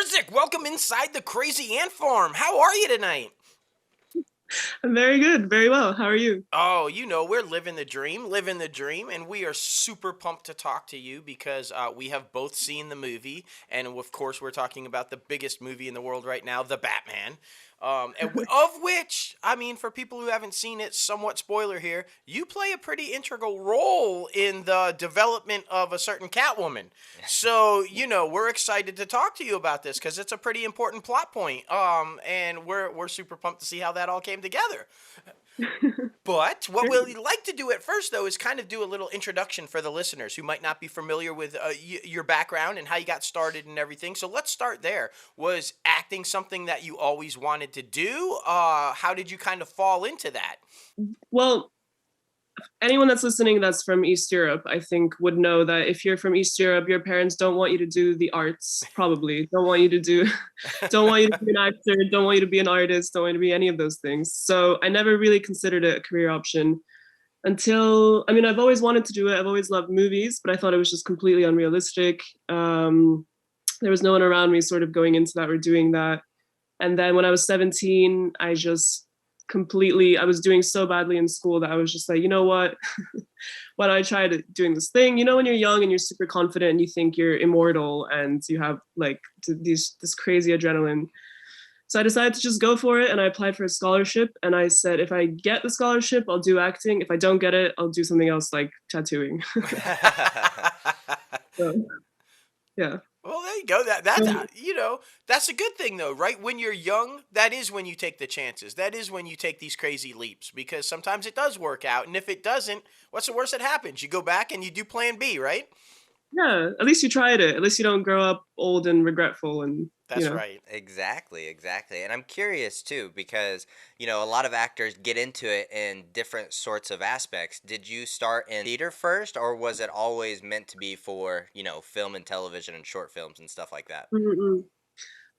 Hrzic, welcome inside the Crazy Ant Farm. How are you tonight? I'm very good, very well. How are you? Oh, we're living the dream, and we are super pumped to talk to you because we have both seen the movie, and of course, we're talking about the biggest movie in the world right now, The Batman. Of which, I mean, for people who haven't seen it, somewhat spoiler here, you play a pretty integral role in the development of a certain Catwoman. So, we're excited to talk to you about this because it's a pretty important plot point. And we're super pumped to see how that all came together. But what we'd like to do at first, though, is kind of do a little introduction for the listeners who might not be familiar with your background and how you got started and everything. So let's start there. Was acting something that you always wanted to do? How did you kind of fall into that? Well, anyone that's listening that's from East Europe, I think would know that if you're from East Europe, your parents don't want you to do the arts, probably. Don't want you to do, don't want you to be an actor, don't want you to be an artist, don't want you to be any of those things. So I never really considered it a career option until, I mean, I've always wanted to do it. I've always loved movies, but I thought it was just completely unrealistic. There was no one around me sort of going into that or doing that. And then when I was 17, I was doing so badly in school that I was just like, you know what? Why don't I try doing this thing? You know, when you're young and you're super confident and you think you're immortal and you have like this crazy adrenaline. So I decided to just go for it and I applied for a scholarship and I said, if I get the scholarship, I'll do acting. If I don't get it, I'll do something else like tattooing. So, yeah. Well, there you go. That's a good thing though, right? When you're young, that is when you take the chances. That is when you take these crazy leaps because sometimes it does work out, and if it doesn't, what's the worst that happens? You go back and you do plan B, right? Yeah, at least you tried it. At least you don't grow up old and regretful and That's right. Exactly, exactly. And I'm curious too, because, a lot of actors get into it in different sorts of aspects. Did you start in theater first, or was it always meant to be for, film and television and short films and stuff like that? Mm-mm.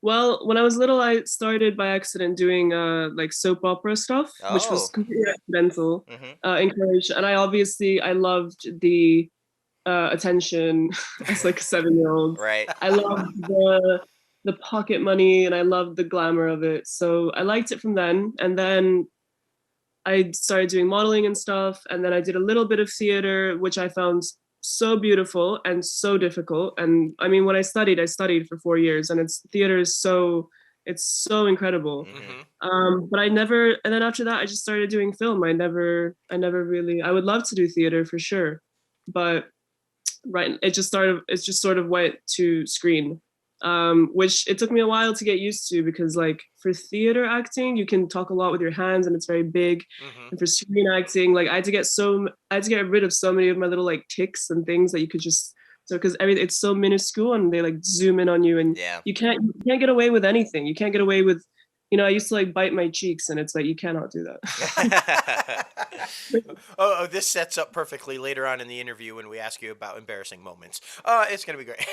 Well, when I was little, I started by accident doing like soap opera stuff, which was Oh, completely accidental, mm-hmm. encouraged. And I loved the attention as like a 7-year-old. Right. I loved the pocket money and I loved the glamour of it. So I liked it from then. And then I started doing modeling and stuff. And then I did a little bit of theater, which I found so beautiful and so difficult. And I mean, when I studied for 4 years, and it's so incredible. Mm-hmm. But and then after that, I just started doing film. I never really, I would love to do theater for sure, but right, it just sort of went to screen, which it took me a while to get used to because like for theater acting you can talk a lot with your hands and it's very big, Mm-hmm. and for screen acting like I had to get rid of so many of my little like tics and things that you could just, so because everything, it's so minuscule and they like zoom in on you and Yeah. you can't get away with anything. You can't get away with, I used to like bite my cheeks and it's like you cannot do that. Oh, this sets up perfectly later on in the interview when we ask you about embarrassing moments. It's gonna be great.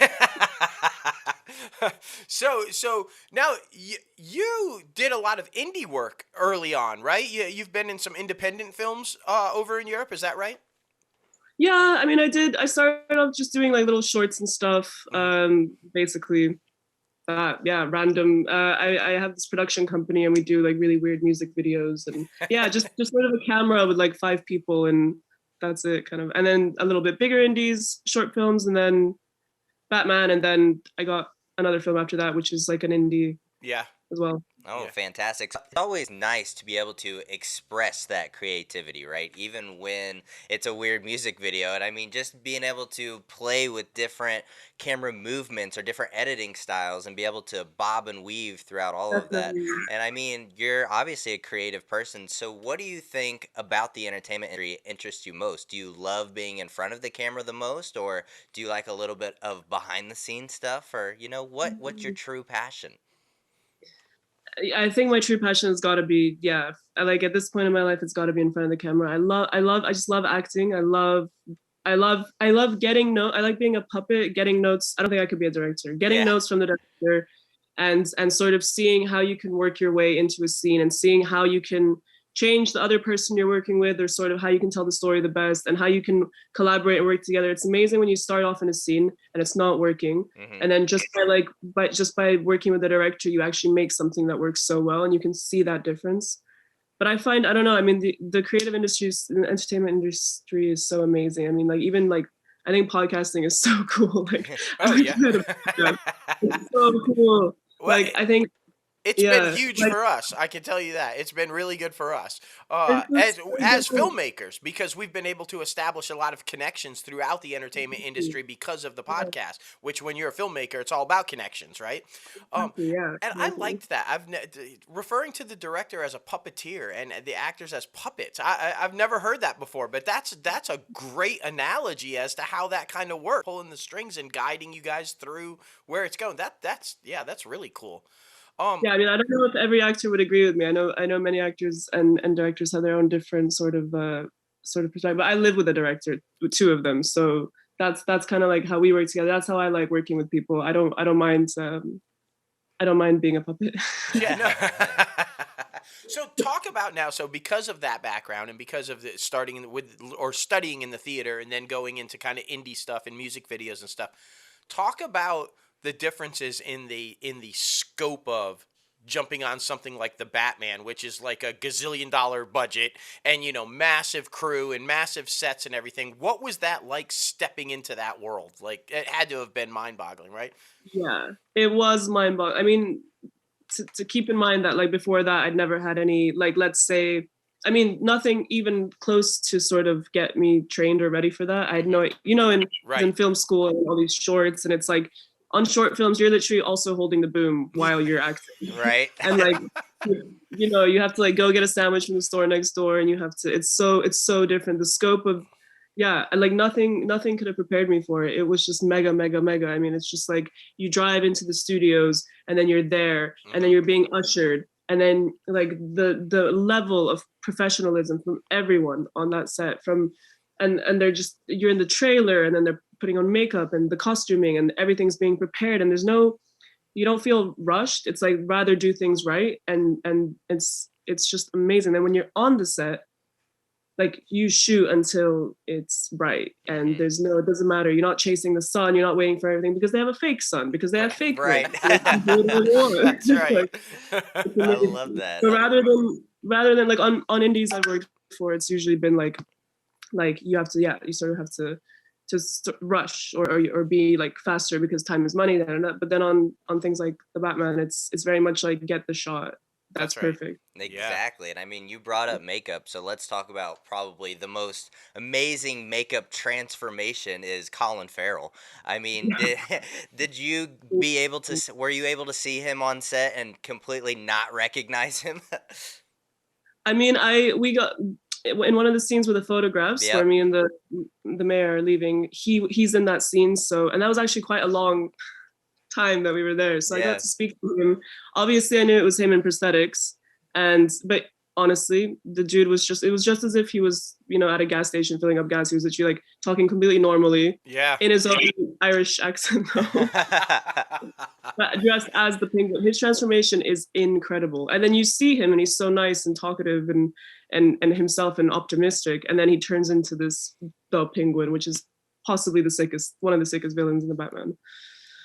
So now you did a lot of indie work early on, right? You've been in some independent films over in Europe. Is that right? Yeah, I mean, I started off just doing like little shorts and stuff. Basically, yeah, random. I have this production company, and we do like really weird music videos, and yeah, just sort of a camera with like 5 people, and that's it, kind of. And then a little bit bigger indies, short films, and then Batman, and then I got another film after that, which is like an indie Yeah. as well. Oh, Yeah. fantastic. It's always nice to be able to express that creativity, right? Even when it's a weird music video. And I mean, just being able to play with different camera movements or different editing styles and be able to bob and weave throughout all of that. Definitely. And I mean, you're obviously a creative person. So, what do you think about the entertainment industry interests you most? Do you love being in front of the camera the most, or do you like a little bit of behind the scenes stuff? Or, what's your true passion? I think my true passion has got to be, yeah. Like at this point in my life, it's got to be in front of the camera. I just love acting. I love getting notes. I like being a puppet, getting notes. I don't think I could be a director. Getting Yeah. notes from the director, and sort of seeing how you can work your way into a scene and seeing how you can change the other person you're working with, or sort of how you can tell the story the best and how you can collaborate and work together. It's amazing when you start off in a scene and it's not working, and then just by working with the director, you actually make something that works so well, and you can see that difference. But I find, I don't know, I mean, the creative industries, the entertainment industry is so amazing. I mean, like, even like, I think podcasting is so cool. Like, Oh yeah. it's so cool. Well, Like, I think, it's yeah, been huge like, for us. I can tell you that. It's been really good for us it's as just so as different. filmmakers, because we've been able to establish a lot of connections throughout the entertainment industry because of the Yeah, podcast. Which, when you're a filmmaker, it's all about connections, right? Um, exactly, yeah, and I exactly. liked that. Referring to the director as a puppeteer and the actors as puppets. I've never heard that before, but that's a great analogy as to how that kind of works, pulling the strings and guiding you guys through where it's going. That's really cool. Yeah, I mean, I don't know if every actor would agree with me. I know many actors and directors have their own different sort of perspective. But I live with a director, with two of them, so that's kind of like how we work together. That's how I like working with people. I don't mind being a puppet. Yeah, no. So talk about now. So because of that background and because of the starting with or studying in the theater and then going into kind of indie stuff and music videos and stuff, talk about the differences in the scope of jumping on something like the Batman, which is like a gazillion-dollar budget and massive crew and massive sets and everything. What was that like stepping into that world? Like, it had to have been mind-boggling, right? Yeah, it was mind-boggling. I mean, to keep in mind that like before that, I'd never had any, like, let's say, I mean, nothing even close to sort of get me trained or ready for that. I had Hmm. no, in Right. film school and all these shorts, and it's like on short films, you're literally also holding the boom while you're acting, Right? and like, you have to like go get a sandwich from the store next door, and you have to. It's so different. The scope of, yeah, and like nothing could have prepared me for it. It was just mega, mega, mega. I mean, it's just like you drive into the studios and then you're there and then Hmm. you're being ushered, and then like the level of professionalism from everyone on that set, and they're just, you're in the trailer and then they're putting on makeup and the costuming and everything's being prepared, and there's no, you don't feel rushed. It's like rather do things right, and it's just amazing. And when you're on the set, like you shoot until it's bright, and Hmm. there's no, it doesn't matter, you're not chasing the sun, you're not waiting for everything because they have a fake sun, because they have fake Right. wind, they can do whatever they want. That's right. Like, it's I amazing. love that. So rather than like on indies I've worked for, it's usually been like you have to, yeah, you sort of have to rush or be like faster because time is money, but then on things like the Batman, it's very much like get the shot, that's That's right. perfect. Yeah. Exactly. And I mean, you brought up makeup, so let's talk about probably the most amazing makeup transformation is Colin Farrell. I mean, did you were you able to see him on set and completely not recognize him? I mean, we got in one of the scenes with the photographs where Yep. me and the mayor are leaving. He's in that scene, so, and that was actually quite a long time that we were there. So I got Yeah. to speak to him. Obviously, I knew it was him in prosthetics, but honestly, the dude was just, it was just as if he was, at a gas station filling up gas. He was literally like talking completely normally Yeah. in his own Irish accent, though. But dressed as the penguin. His transformation is incredible. And then you see him and he's so nice and talkative and himself and optimistic. And then he turns into the penguin, which is possibly one of the sickest villains in the Batman.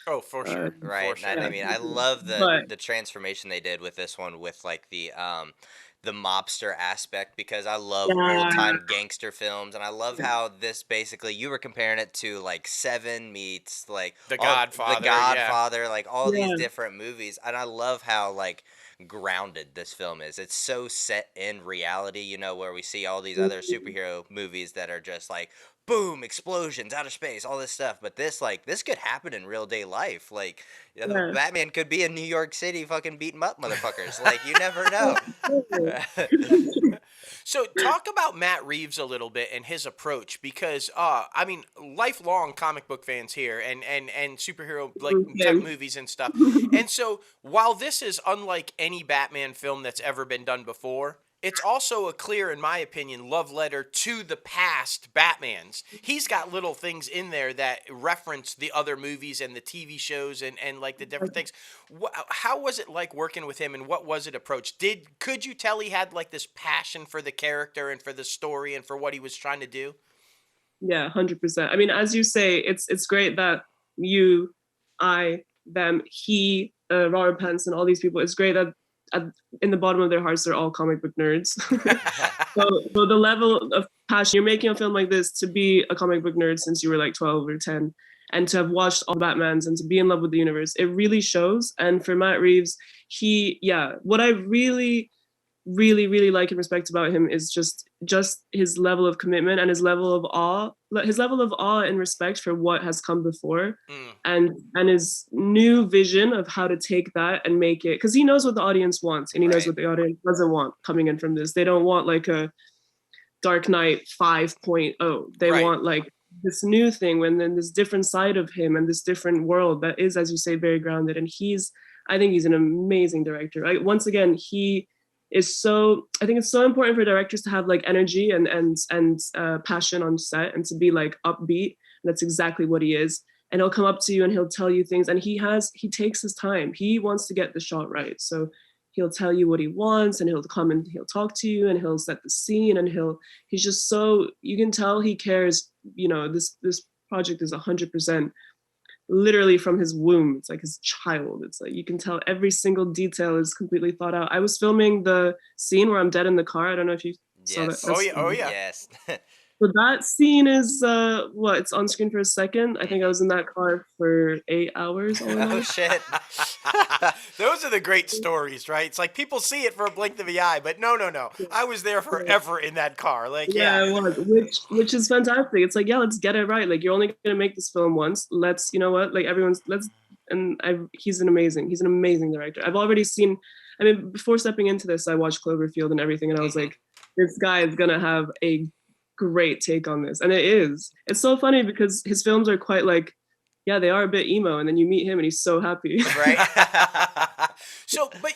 Oh, for sure. Right. For sure. And I Yeah. mean, I love But the transformation they did with this one with like the mobster aspect, because I love old yeah, time gangster films, and I love how this basically, you were comparing it to like Seven meets like The all Godfather, the yeah. Godfather, like all these yeah, different movies, and I love how like grounded this film is. It's so set in reality, where we see all these other superhero movies that are just like boom, explosions, outer space, all this stuff. But this could happen in real day life. Like, yeah. Batman could be in New York City fucking beating up motherfuckers. Like, you never know. So talk about Matt Reeves a little bit and his approach, because I mean, lifelong comic book fans here and superhero like type movies and stuff. And so while this is unlike any Batman film that's ever been done before, it's also a clear, in my opinion, love letter to the past Batmans. He's got little things in there that reference the other movies and the TV shows and like the different things. How was it like working with him, and what was it approach? Could you tell he had like this passion for the character and for the story and for what he was trying to do? Yeah, 100%. I mean, as you say, it's great that you, I, them, he, Robert Pattinson, all these people. It's great that in the bottom of their hearts, they're all comic book nerds. So the level of passion, you're making a film like this to be a comic book nerd since you were like 12 or 10, and to have watched all the Batmans and to be in love with the universe, it really shows. And for Matt Reeves, what I really, really, really like and respect about him is just his level of commitment and his level of awe and respect for what has come before, and his new vision of how to take that and make it, because he knows what the audience wants and he knows what the audience doesn't want coming in from this. They don't want like a Dark Knight 5.0. They want like this new thing, when then this different side of him and this different world that is, as you say, very grounded. And I think he's an amazing director. Once again, I think it's so important for directors to have like energy and passion on set and to be like upbeat. And that's exactly what he is. And he'll come up to you and he'll tell you things, and he takes his time. He wants to get the shot right. So he'll tell you what he wants, and he'll come and he'll talk to you, and he'll set the scene, and he's just so, you can tell he cares. This project is 100% literally from his womb. It's like his child. It's like you can tell every single detail is completely thought out. I was filming the scene where I'm dead in the car. I don't know if you saw that. Oh yeah. Yes. So that scene is it's on screen for a second. I think I was in that car for 8 hours. Oh shit. Those are the great stories, right? It's like people see it for a blink of the eye, but no. I was there forever in that car. Like, yeah, it was, which is fantastic. It's like, yeah, let's get it right. Like, you're only gonna make this film once. Let's, you know what? Like, he's an amazing director. I've already seen. I mean, before stepping into this, I watched Cloverfield and everything, and I was like, this guy is gonna have a great take on this. And it's so funny because his films are quite like, yeah, they are a bit emo, and then you meet him and he's so happy. Right. So, but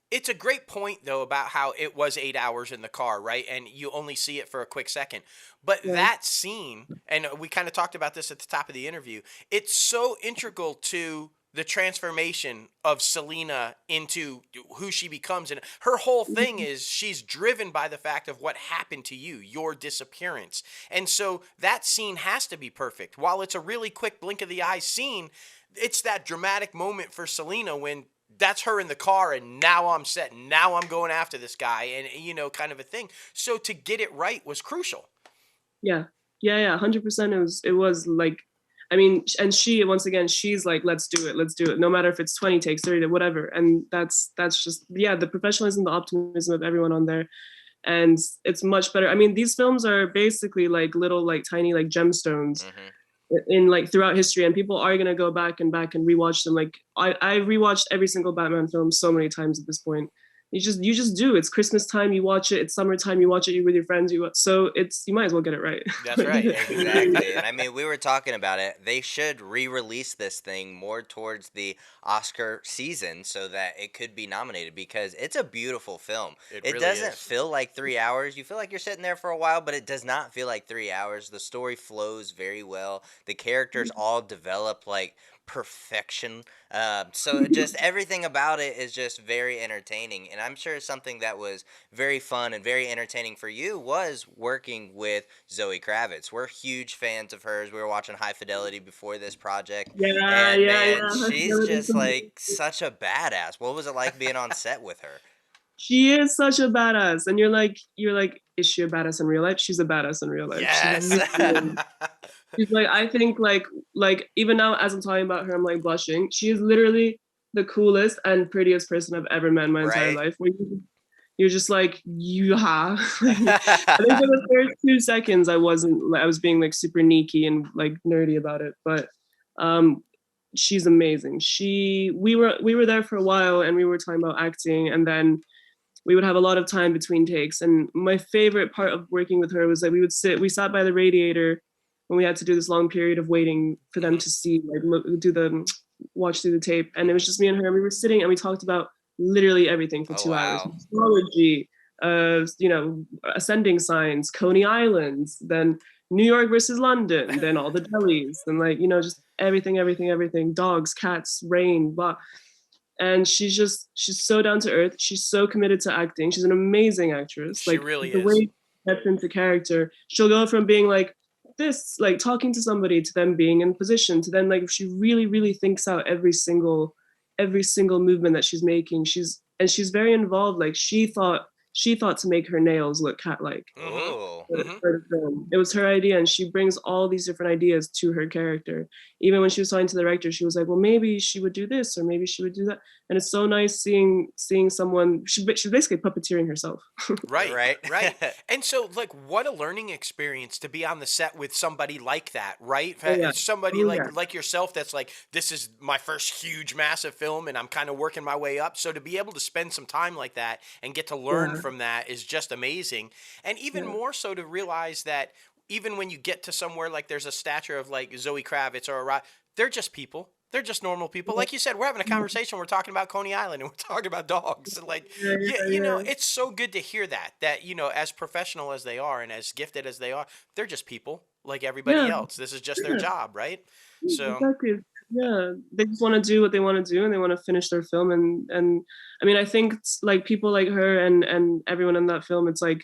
it's a great point though about how it was 8 hours in the car, right? And you only see it for a quick second. But that scene, and we kind of talked about this at the top of the interview, it's so integral to the transformation of Selena into who she becomes. And her whole thing is she's driven by the fact of what happened to you, your disappearance. And so that scene has to be perfect. While it's a really quick blink of the eye scene, it's that dramatic moment for Selena when that's her in the car and now I'm set. Now I'm going after this guy and, kind of a thing. So to get it right was crucial. Yeah. 100%. It was like, I mean, and once again, she's like, let's do it. No matter if it's 20 takes, 30, whatever. And that's just, the professionalism, the optimism of everyone on there. And it's much better. I mean, these films are basically like little, like tiny, like gemstones in like throughout history. And people are going to go back and rewatch them. Like I rewatched every single Batman film so many times at this point. You just do. It's Christmas time, you watch it. It's summertime, you watch it with your friends. You might as well get it right. That's right, exactly. And I mean, we were talking about it. They should re-release this thing more towards the Oscar season so that it could be nominated, because it's a beautiful film. It really doesn't feel like 3 hours. You feel like you're sitting there for a while, but it does not feel like 3 hours. The story flows very well. The characters all develop like perfection. So just everything about it is just very entertaining, and I'm sure something that was very fun and very entertaining for you was working with Zoe Kravitz. We're huge fans of hers. We were watching High Fidelity before this project. She's just like such a badass. What was it like being on set with her? She is such a badass, and you're like, is she a badass in real life? She's a badass in real life. Yes. She's like, I think like even now as I'm talking about her, I'm like blushing. She is literally the coolest and prettiest person I've ever met in my entire life. You're just like, I think for the first 2 seconds I was being like super sneaky and like nerdy about it, but she's amazing. We were there for a while and we were talking about acting, and then we would have a lot of time between takes. And my favorite part of working with her was that we sat by the radiator when we had to do this long period of waiting for them to see, like watch through the tape. And it was just me and her, and we were sitting and we talked about literally everything for 2 hours. Astrology, you know, ascending signs, Coney Islands, then New York versus London, then all the delis, and like, you know, just everything, dogs, cats, rain, blah. And she's so down to earth. She's so committed to acting. She's an amazing actress. She like really the is. way she gets into character, she'll go from being like this, like talking to somebody, to then being in position, to then like she really thinks out every single movement that she's making. She's very involved. Like she thought to make her nails look cat-like. Oh. For the film. It was her idea, and she brings all these different ideas to her character. Even when she was talking to the director, she was like, well, maybe she would do this, or maybe she would do that. And it's so nice seeing someone, she's basically puppeteering herself. Right. And so, like, what a learning experience to be on the set with somebody like that, right? Yeah. Somebody like yourself that's like, this is my first huge, massive film, and I'm kind of working my way up. So to be able to spend some time like that and get to learn from that is just amazing. And even more so to realize that even when you get to somewhere like there's a stature of like Zoe Kravitz or they're just people. They're just normal people. Like you said, we're having a conversation. We're talking about Coney Island and we're talking about dogs. And like, you know, it's so good to hear that, you know, as professional as they are and as gifted as they are, they're just people like everybody else. This is just their job, right? So exactly. Yeah, they just want to do what they want to do, and they want to finish their film. And I mean, I think it's like people like her and everyone in that film, it's like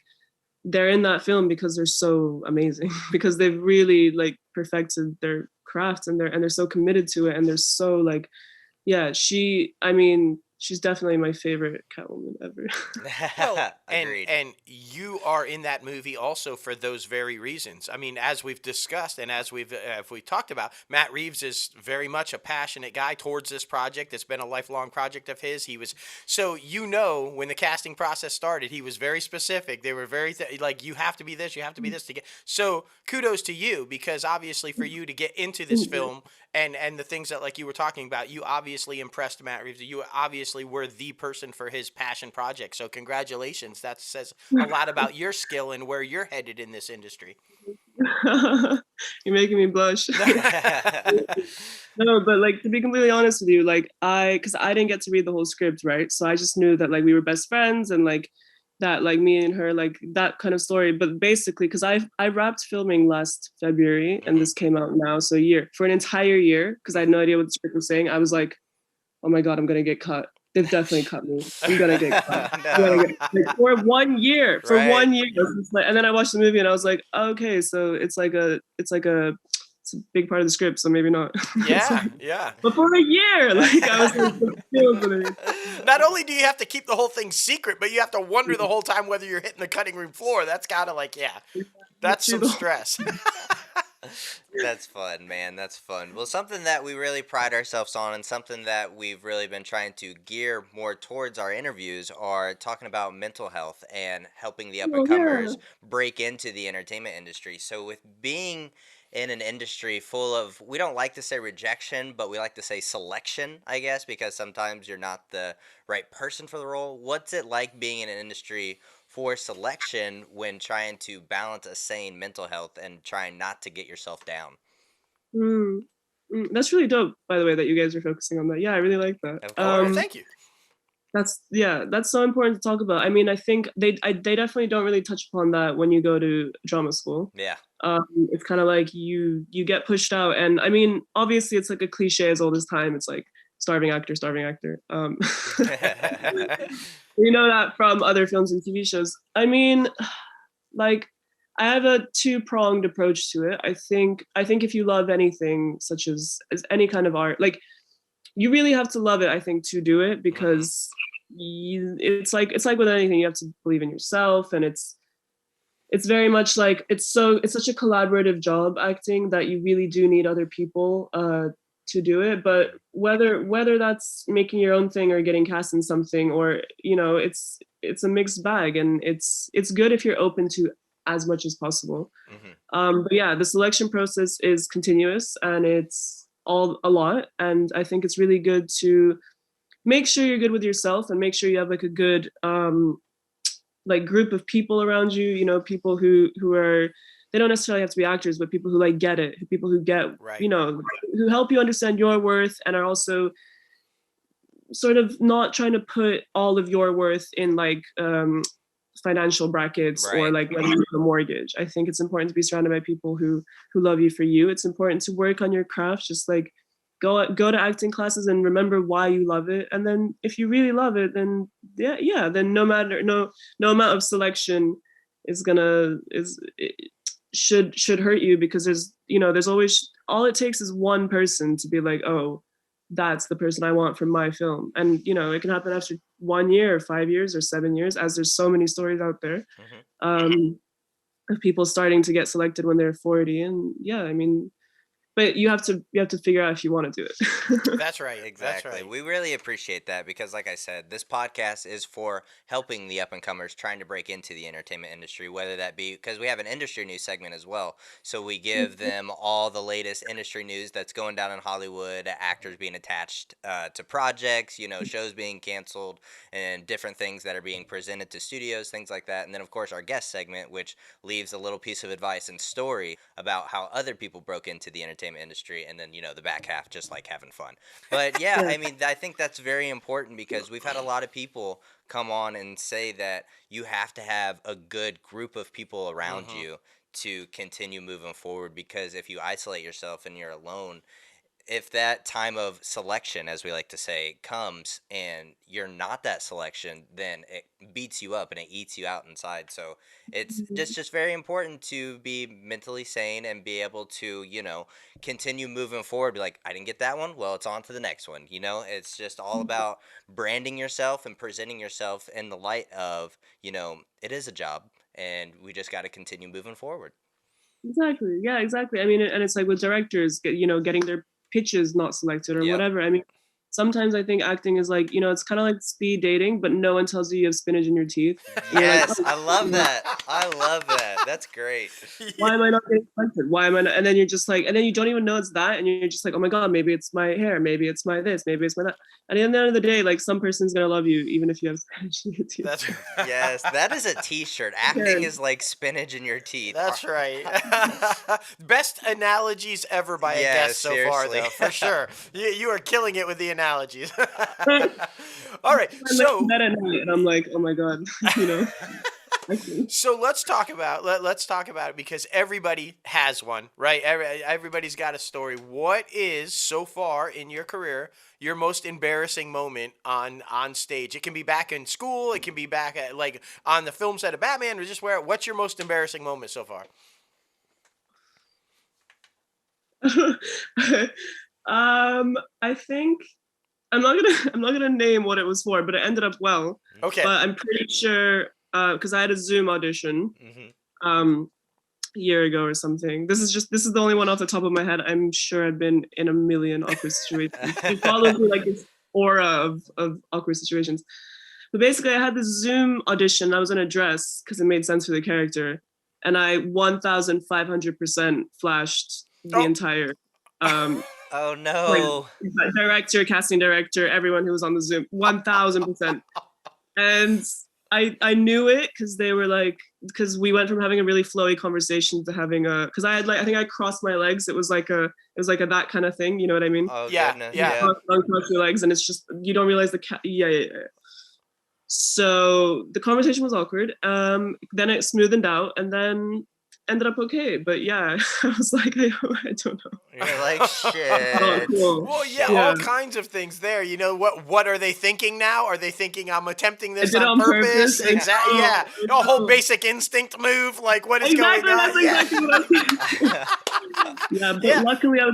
they're in that film because they're so amazing, because they've really like perfected their craft, and they're so committed to it, and they're so like, yeah, she's definitely my favorite Catwoman ever. well, Agreed. and you are in that movie also for those very reasons. I mean, as we've discussed and as we've talked about, Matt Reeves is very much a passionate guy towards this project. It's been a lifelong project of his. He was so, you know, when the casting process started, he was very specific. They were very like, you have to be this, you have to be this to get. So kudos to you, because obviously for you to get into this film and the things that like you were talking about, you obviously impressed Matt Reeves. You obviously were the person for his passion project. So congratulations. That says a lot about your skill and where you're headed in this industry. You're making me blush. No, but like, to be completely honest with you, like because I didn't get to read the whole script, right? So I just knew that like we were best friends, and like that, like me and her, like that kind of story. But basically, because I wrapped filming last February, and this came out now, so a year, for an entire year, because I had no idea what the script was saying. I was like, oh my God, I'm gonna get cut. They've definitely cut me. I'm gonna get cut. Like, for 1 year. For 1 year. And then I watched the movie and I was like, okay, so it's a big part of the script, so maybe not. Yeah. But for a year, like I was like, not only do you have to keep the whole thing secret, but you have to wonder the whole time whether you're hitting the cutting room floor. That's kind of like, that's some stress. That's fun, man. That's fun. Well, something that we really pride ourselves on, and something that we've really been trying to gear more towards our interviews, are talking about mental health and helping the up-and-comers break into the entertainment industry. So with being in an industry full of, we don't like to say rejection, but we like to say selection, I guess, because sometimes you're not the right person for the role. What's it like being in an industry for selection when trying to balance a sane mental health and trying not to get yourself down? That's really dope, by the way, that you guys are focusing on that. Yeah, I really like that. Of course. Thank you. That's so important to talk about. I mean, I think they definitely don't really touch upon that when you go to drama school. Yeah. It's kind of like you get pushed out, and I mean, obviously, it's like a cliche as old as time. It's like starving actor. You know that from other films and TV shows. I mean, like, I have a two-pronged approach to it. I think if you love anything, such as any kind of art, like, you really have to love it, I think, to do it, because it's like with anything, you have to believe in yourself, and it's very much like it's such a collaborative job, acting, that you really do need other people to do it. But whether that's making your own thing or getting cast in something, or, you know, it's a mixed bag, and it's good if you're open to as much as possible. But yeah, the selection process is continuous, and it's a lot, and I think it's really good to make sure you're good with yourself, and make sure you have like a good like group of people around you, you know, people who are, they don't necessarily have to be actors, but people who like get it, people who get, you know, who help you understand your worth, and are also sort of not trying to put all of your worth in like financial brackets or Right. like whether you have a mortgage. I think it's important to be surrounded by people who love you for you. It's important to work on your craft, just like go to acting classes and remember why you love it. And then if you really love it, then then no amount of selection is gonna is it should hurt you, because there's always, all it takes is one person to be like, oh, that's the person I want from my film. And it can happen after 1 year or 5 years or 7 years, as there's so many stories out there Hmm. of people starting to get selected when they're 40. And yeah, I mean, but you have to figure out if you want to do it. That's right. That's Exactly. right. We really appreciate that because, like I said, this podcast is for helping the up and comers trying to break into the entertainment industry, whether that be because we have an industry news segment as well. So we give them all the latest industry news that's going down in Hollywood, actors being attached to projects, shows being canceled, and different things that are being presented to studios, things like that. And then, of course, our guest segment, which leaves a little piece of advice and story about how other people broke into the entertainment industry, and then the back half just like having fun. But yeah, Yeah. I mean, I think that's very important because we've had a lot of people come on and say that you have to have a good group of people around Hmm. you to continue moving forward, because if you isolate yourself and you're alone, if that time of selection, as we like to say, comes and you're not that selection, then it beats you up and it eats you out inside. So it's just very important to be mentally sane and be able to, continue moving forward. Be like, I didn't get that one. Well, it's on to the next one. It's just all about branding yourself and presenting yourself in the light of, it is a job and we just got to continue moving forward. Exactly. Yeah, exactly. I mean, and it's like with directors, getting their pitches not selected or Yep. whatever. I mean, sometimes I think acting is like, it's kind of like speed dating, but no one tells you have spinach in your teeth. And you're like, Yes, oh, I love you know, that. I love that. That's great. why am I not getting selected? Why am I not? And then you're just like, and then you don't even know it's that. And you're just like, oh my God, maybe it's my hair. Maybe it's my this. Maybe it's my that. And at the end of the day, like, some person's going to love you, even if you have spinach in your teeth. That's Yes, that is a t-shirt. Acting is like spinach in your teeth. That's right. Best analogies ever by a Yeah, guest so far, seriously. though, for sure. You are killing it with the analogies. I'm All right, like that at night, and I'm like, oh my God, so let's talk about it, because everybody has one, right? Everybody's got a story. What is, so far in your career, your most embarrassing moment on stage? It can be back in school, it can be back at, like, on the film set of Batman, or just where. What's your most embarrassing moment so far? I think I'm not gonna name what it was for, but it ended up well. Okay. But I'm pretty sure because I had a Zoom audition Mhm. a year ago or something. This is the only one off the top of my head. I'm sure I've been in a million awkward situations. It follows me like this aura of awkward situations. But basically, I had this Zoom audition. I was in a dress because it made sense for the character, and I 1,500% flashed the Oh. entire Oh like no. director, casting director, everyone who was on the Zoom, 1,000%. And I knew it because they were like, because we went from having a really flowy conversation to having because I think I crossed my legs. It was like a that kind of thing. You know what I mean? Oh Yeah, goodness. yeah. Yeah. Uncross your legs, and it's just, you don't realize yeah. So the conversation was awkward. Then it smoothened out, and then ended up okay. But yeah, I was like, I don't know. You're like, Oh, shit. cool. Well, yeah, Shit. all kinds of things there. What are they thinking now? Are they thinking I'm attempting this did it on on purpose? purpose. Exactly. Yeah, a whole basic instinct move. Like, what is Exactly, going on? that's exactly what I was thinking. Yeah, but Yeah. luckily I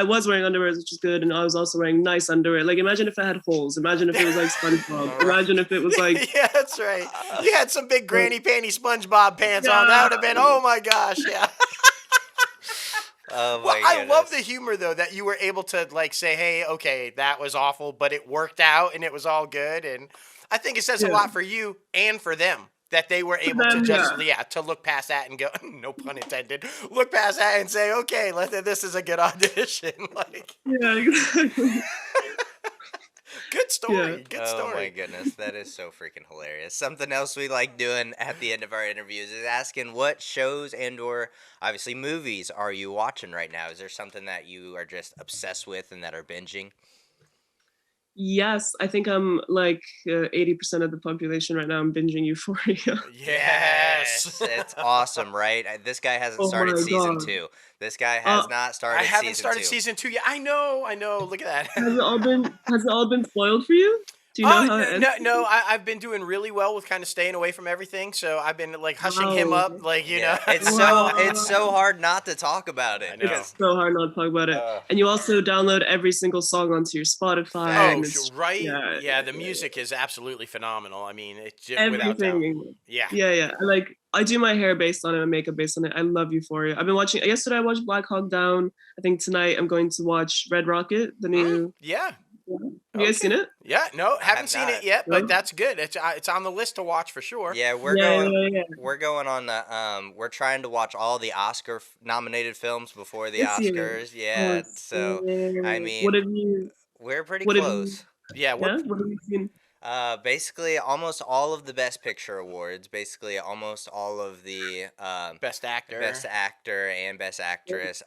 was wearing underwear, which is good, and I was also wearing nice underwear. Like, imagine if it had holes. Imagine if it was like SpongeBob. Imagine if it was like, Yeah, that's right. You had some big granny panty SpongeBob pants on. That would have been, oh my gosh, yeah. Oh Well, my I love the goodness. humor, though, that you were able to, like, say, hey, okay, that was awful, but it worked out and it was all good. And I think it says a Yeah. lot for you and for them that they were able to them, just, yeah. to look past that and go, no pun intended, look past that and say, okay, this is a good audition. Like, yeah, exactly. good story, Yeah. good Oh my story. goodness, that is so freaking hilarious. Something else we like doing at the end of our interviews is asking what shows and or obviously movies are you watching right now? Is there something that you are just obsessed with and that are binging? Yes, I think I'm like 80% of the population right now. I'm binging Euphoria. Yes. It's awesome, right? This guy hasn't Oh started my season god. 2. This guy Uh, has not I started haven't season started 2. season 2 yet. I know. Look at that. has it all been spoiled for you? Do you know how it ends? No. I've been doing really well with kind of staying away from everything. So I've been like hushing him Wow. up, like you know. Yeah, it's Wow. so hard not to talk about I it know. because It's so hard not to talk about it. And you also download every single song onto your Spotify, Oh, and facts. it's right. yeah, Yeah, the music is absolutely phenomenal. I mean, it's without doubt. everything. Yeah. Yeah. I do my hair based on it and makeup based on it. I love Euphoria. I've been watching. Yesterday I watched Black Hawk Down. I think tonight I'm going to watch Red Rocket, the new. Yeah. Have you guys seen Okay. it? Yeah. No, I haven't have seen it not. yet, but No? that's good. It's on the list to watch for sure. Yeah, Yeah. we're going on the we're trying to watch all the Oscar nominated films before the This year. Oscars. Oh, Yeah, so I sick. mean, we're pretty What have you? close. Yeah, we're Yeah. What have you seen? Basically almost all of the Best Picture awards, basically almost all of the best actor. Best Actor and Best Actress.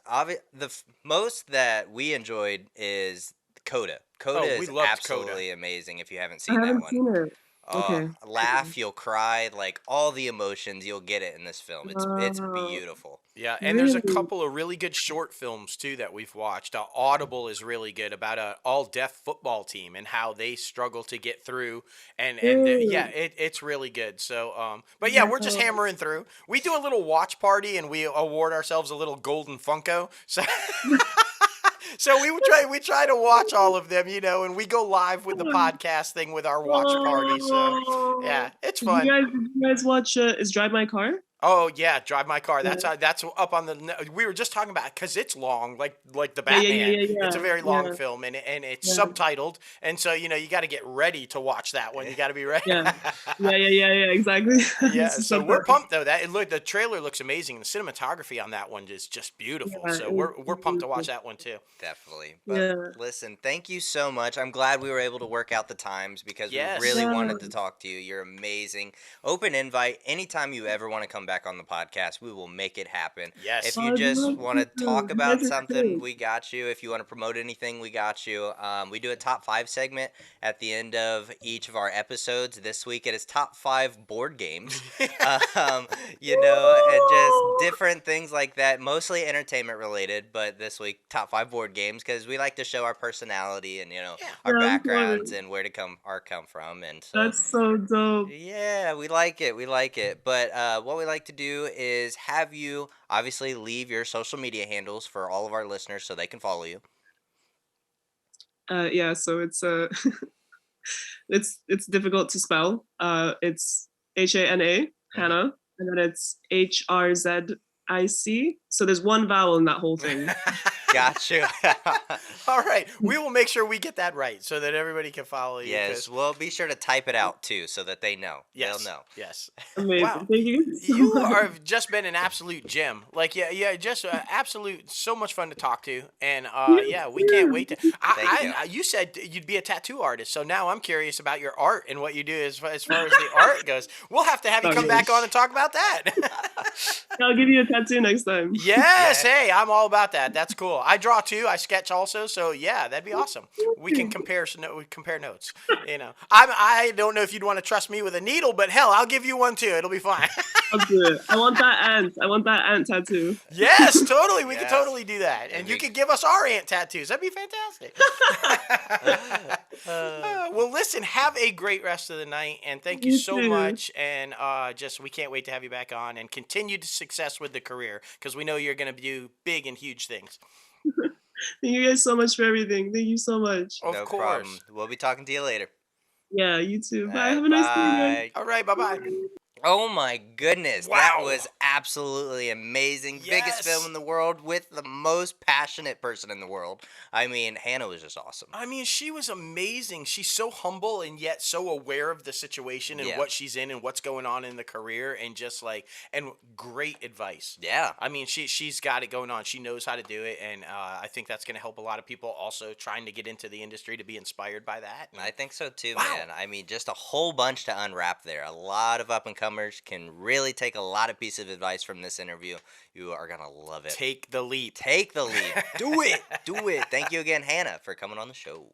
Most that we enjoyed is Coda. Coda we is loved Coda. absolutely amazing if you haven't I seen that haven't one. seen it. Oh, Okay. laugh, you'll cry, like all the emotions, you'll get it in this film. It's Wow. beautiful. Yeah, and there's a Really? couple of really good short films too that we've watched. Audible is really good about a all deaf football team and how they struggle to get through. Yeah, Good. it's really good. So, but yeah, we're just Wow. hammering through. We do a little watch party and we award ourselves a little golden Funko. So. So we try to watch all of them, and we go live with the podcast thing with our watch party. So Oh. yeah, it's fun. Did you guys watch Is Drive My Car? Oh yeah, Drive My Car. Yeah. That's up on the. We were just talking about because it's long, like the Yeah. Batman. It's a very long Yeah. film, and it's Yeah. subtitled, and so you got to get ready to watch that one. You got to be ready. Yeah. Yeah. Exactly. Yeah, This is so so we're perfect. pumped though. The trailer looks amazing. The cinematography on that one is just beautiful. Yeah, So it's we're pumped to watch beautiful. that one too. Definitely. But Yeah. listen, thank you so much. I'm glad we were able to work out the times because Yes. we really Yeah. wanted to talk to you. You're amazing. Open invite. Anytime you ever want to come back on the podcast, we will make it happen. Yes. If Oh, you I'd just love want to to. talk You about guys are something, great. we got you. If you want to promote anything, we got you. We do a top 5 segment at the end of each of our episodes. This week it is top 5 board games. And just different things like that, mostly entertainment related, but this week top 5 board games because we like to show our personality and our Yeah, of backgrounds course. and where to come from, and so That's so dope. yeah, we like it. But what we like to do is have you obviously leave your social media handles for all of our listeners so they can follow you. Yeah, so it's it's difficult to spell. It's Hana, Hannah, and then it's Hrzic. So there's one vowel in that whole thing. Got you. All right, we will make sure we get that right so that everybody can follow you. Yes, we'll be sure to type it out too so that they know. Yes, They'll know. Yes. Amazing. Wow. Thank you so You much. have just been an absolute gem. Like, yeah, just absolute, so much fun to talk to, and yeah, we can't wait to. Thank you. You said you'd be a tattoo artist, so now I'm curious about your art and what you do as far as the art goes. We'll have to have you come back on and talk about that. I'll give you a tattoo next time. Yes, hey, I'm all about that. That's cool. I draw too. I sketch also, so yeah, that'd be awesome. We can compare notes. I don't know if you'd want to trust me with a needle, but hell, I'll give you one too. It'll be fine. I'll do it. I want that ant tattoo. Yes, totally. We could Yes. totally do that, and you could give us our ant tattoos. That'd be fantastic. Well, listen, have a great rest of the night, and thank you You so too. much. And we can't wait to have you back on, and continued success with the career because we know you're going to do big and huge things. Thank you guys so much for everything. Thank you so much. Of No course. problem. We'll be talking to you later. Yeah, you too. Bye. All right, Have a nice day, guys. bye. All right, bye-bye. Oh my goodness, that Wow. was absolutely amazing. Biggest Yes. film in the world with the most passionate person in the world. I mean, Hannah was just awesome. I mean, she was amazing. She's so humble and yet so aware of the situation and Yeah. what she's in and what's going on in the career, and just and great advice. Yeah. I mean, she's got it going on. She knows how to do it, and I think that's going to help a lot of people also trying to get into the industry to be inspired by that. I think so too, Wow. man. I mean, just a whole bunch to unwrap there. A lot of up and comers can really take a lot of pieces of advice from this interview. You are going to love it. Take the leap. Take the lead. Do it. Do it. Thank you again, Hannah, for coming on the show.